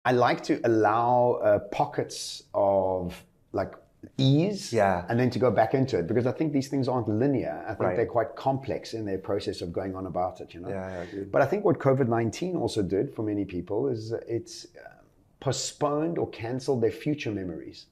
I like to allow pockets of like ease, and then to go back into it, because I think these things aren't linear. I think they're quite complex in their process of going on about it, you know. But I think what COVID-19 also did for many people is it's postponed or cancelled their future memories.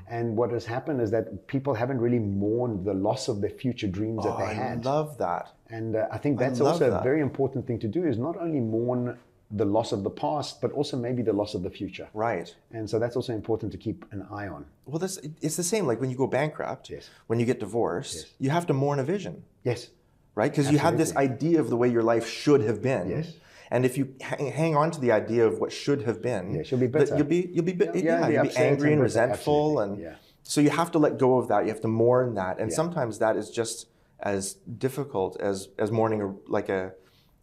And what has happened is that people haven't really mourned the loss of their future dreams that they had. I love that. And I think that's also a very important thing to do, is not only mourn the loss of the past, but also maybe the loss of the future. Right. And so that's also important to keep an eye on. Well, it's the same, like when you go bankrupt, when you get divorced, you have to mourn a vision. Yes. Right? Because you had this idea of the way your life should have been. Yes. And if you hang on to the idea of what should have been, you'll be bitter. You'll be angry and resentful. And so you have to let go of that. You have to mourn that. And sometimes that is just as difficult as mourning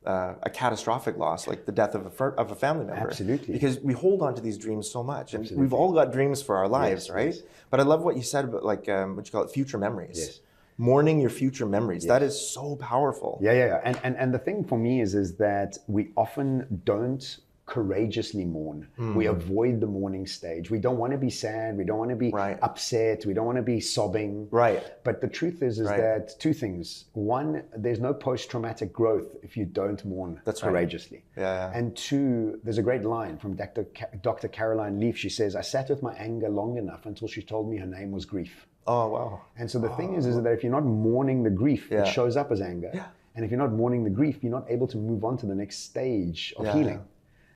a catastrophic loss, like the death of a family member. Absolutely. Because we hold on to these dreams so much. And we've all got dreams for our lives, right? Yes. But I love what you said about what you call it, future memories. Yes. Mourning your future memories. That is so powerful. Yeah. And the thing for me is that we often don't courageously mourn. We avoid the mourning stage. We don't want to be sad. We don't want to be upset. We don't want to be sobbing. Right. But the truth is that two things. One, there's no post-traumatic growth if you don't mourn courageously. Yeah. And two, there's a great line from Dr. Caroline Leaf. She says, "I sat with my anger long enough until she told me her name was grief." Oh, wow. And so the thing is that if you're not mourning the grief, it shows up as anger. And if you're not mourning the grief, you're not able to move on to the next stage of healing.